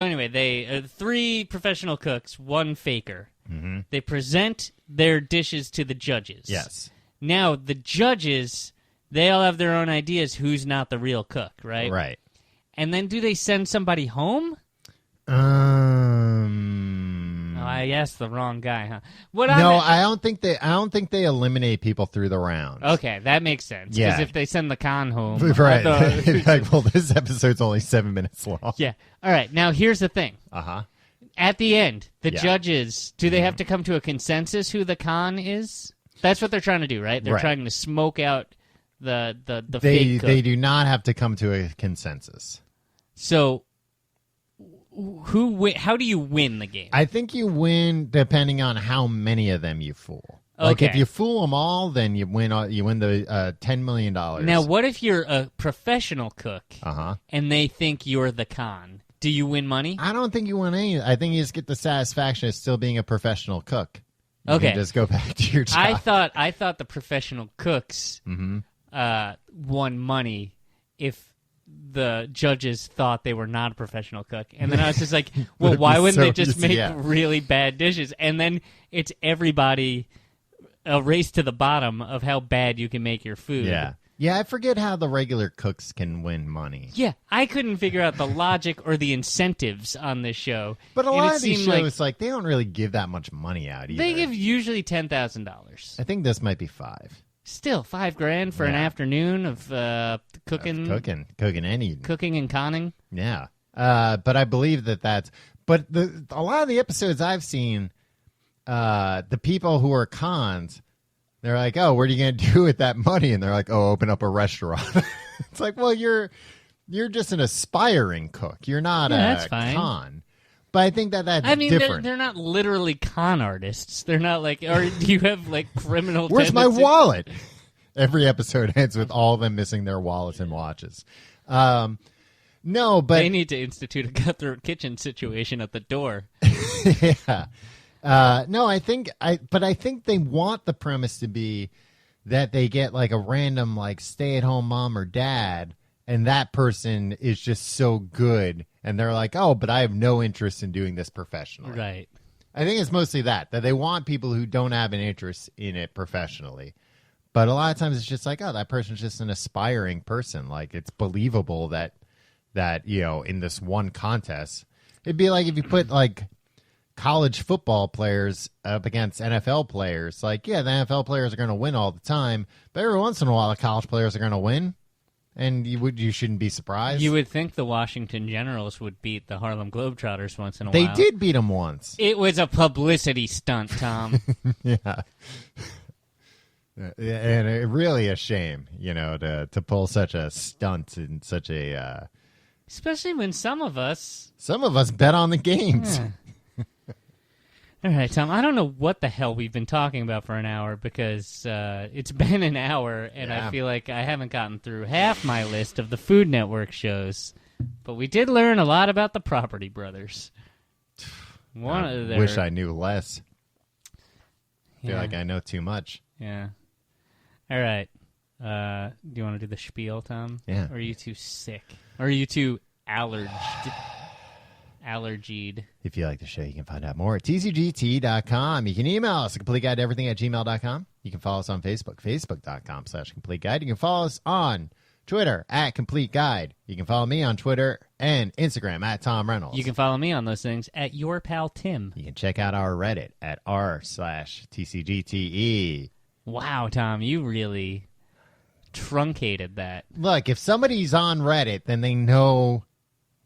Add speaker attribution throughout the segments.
Speaker 1: Anyway, they 3 professional cooks, 1 faker.
Speaker 2: Mm-hmm.
Speaker 1: They present their dishes to the judges.
Speaker 2: Yes.
Speaker 1: Now, the judges, they all have their own ideas who's not the real cook, right?
Speaker 2: Right.
Speaker 1: And then do they send somebody home? Oh, I asked the wrong guy, huh?
Speaker 2: I don't think they eliminate people through the rounds.
Speaker 1: Okay, that makes sense.
Speaker 2: Yeah.
Speaker 1: Because if they send the con home,
Speaker 2: right? Like, well, this episode's only 7 minutes long.
Speaker 1: Yeah. All right. Now here's the thing. At the end, the judges, do they have to come to a consensus who the con is? That's what they're trying to do, right? They're trying to smoke out the fake cook.
Speaker 2: They do not have to come to a consensus.
Speaker 1: So, how do you win the game?
Speaker 2: I think you win depending on how many of them you fool. Like, if you fool them all, then you win the $10 million.
Speaker 1: Now, what if you're a professional cook and they think you're the con? Do you win money?
Speaker 2: I don't think you win any. I think you just get the satisfaction of still being a professional cook. You can just go back to your job.
Speaker 1: I thought the professional cooks won money if the judges thought they were not a professional cook. And then I was just like, well, why wouldn't they just make really bad dishes? And then it's everybody a race to the bottom of how bad you can make your food.
Speaker 2: Yeah. Yeah, I forget how the regular cooks can win money.
Speaker 1: Yeah, I couldn't figure out the logic or the incentives on this show.
Speaker 2: But a lot of these shows, like, they don't really give that much money out either.
Speaker 1: They give usually $10,000.
Speaker 2: I think this might be $5,000.
Speaker 1: Still, $5,000 for an afternoon of cooking.
Speaker 2: Cooking and eating.
Speaker 1: Cooking and conning.
Speaker 2: Yeah. But I believe that's... But a lot of the episodes I've seen, the people who are cons... They're like, oh, what are you going to do with that money? And they're like, oh, open up a restaurant. It's like, well, you're just an aspiring cook. You're not a con. But I think that's different.
Speaker 1: They're not literally con artists. They're not like, or do you have like criminal
Speaker 2: Where's
Speaker 1: tendencies?
Speaker 2: my wallet? Every episode ends with all of them missing their wallets and watches. No, but...
Speaker 1: They need to institute a cutthroat kitchen situation at the door.
Speaker 2: Yeah. No, I think they want the premise to be that they get like a random like stay-at-home mom or dad, and that person is just so good, and they're like, oh, but I have no interest in doing this professionally.
Speaker 1: Right.
Speaker 2: I think it's mostly that they want people who don't have an interest in it professionally. But a lot of times it's just like, oh, that person's just an aspiring person. Like, it's believable that in this one contest, it'd be like if you put like college football players up against NFL players. Like, yeah, the NFL players are going to win all the time, but every once in a while the college players are going to win, and you shouldn't be surprised.
Speaker 1: You would think the Washington Generals would beat the Harlem Globetrotters once in a
Speaker 2: while.
Speaker 1: They
Speaker 2: did beat them once.
Speaker 1: It was a publicity stunt, Tom.
Speaker 2: Yeah. And it really a shame, to pull such a stunt in such a...
Speaker 1: Especially when some of us
Speaker 2: bet on the games.
Speaker 1: Yeah. All right, Tom, I don't know what the hell we've been talking about for an hour because it's been an hour, and I feel like I haven't gotten through half my list of the Food Network shows. But we did learn a lot about the Property Brothers.
Speaker 2: Wish I knew less. I feel like I know too much.
Speaker 1: Yeah. All right. Do you want to do the spiel, Tom?
Speaker 2: Yeah.
Speaker 1: Or are you too sick? Or are you too allergied?
Speaker 2: If you like the show, you can find out more at tcgt.com. You can email us at completeguideeverything@gmail.com. You can follow us on Facebook, facebook.com/completeguide. You can follow us on Twitter at Complete Guide. You can follow me on Twitter and Instagram at Tom Reynolds.
Speaker 1: You can follow me on those things at Your Pal Tim.
Speaker 2: You can check out our Reddit at r/TCGTE.
Speaker 1: Wow, Tom, you really truncated that.
Speaker 2: Look, if somebody's on Reddit, then they know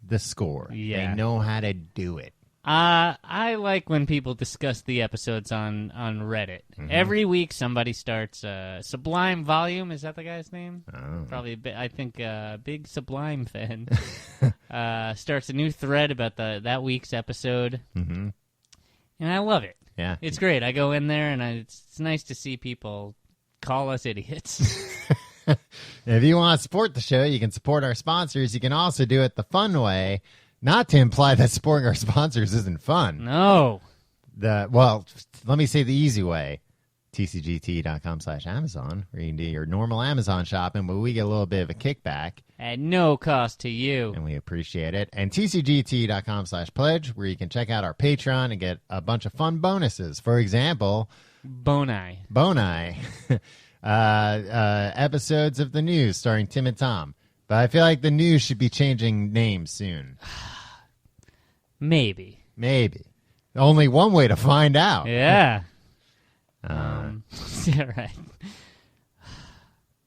Speaker 2: the score.
Speaker 1: Yeah.
Speaker 2: They know how to do it.
Speaker 1: I like when people discuss the episodes on Reddit. Mm-hmm. Every week somebody starts Sublime Volume. Is that the guy's name?
Speaker 2: Oh.
Speaker 1: Probably I think a big Sublime fan. Starts a new thread about that week's episode.
Speaker 2: Mm-hmm.
Speaker 1: And I love it.
Speaker 2: Yeah.
Speaker 1: It's great. I go in there and it's nice to see people call us idiots.
Speaker 2: If you want to support the show, you can support our sponsors. You can also do it the fun way, not to imply that supporting our sponsors isn't fun.
Speaker 1: No.
Speaker 2: Well, let me say the easy way. tcgt.com/Amazon, where you can do your normal Amazon shopping, but we get a little bit of a kickback.
Speaker 1: At no cost to you.
Speaker 2: And we appreciate it. And tcgt.com/pledge, where you can check out our Patreon and get a bunch of fun bonuses. For example,
Speaker 1: Boni.
Speaker 2: Episodes of the news starring Tim and Tom. But I feel like the news should be changing names soon.
Speaker 1: Maybe.
Speaker 2: Only one way to find out.
Speaker 1: Yeah. Yeah, right.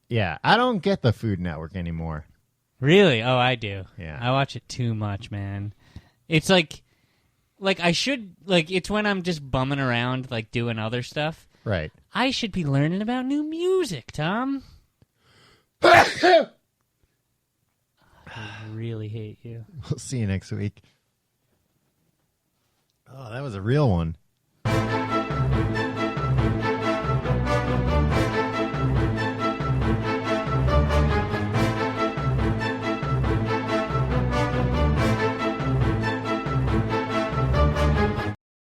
Speaker 2: Yeah, I don't get the Food Network anymore.
Speaker 1: Really? Oh, I do.
Speaker 2: Yeah.
Speaker 1: I watch it too much, man. It's like I should, it's when I'm just bumming around, doing other stuff.
Speaker 2: Right.
Speaker 1: I should be learning about new music, Tom. I really hate you.
Speaker 2: We'll see you next week. Oh, that was a real one.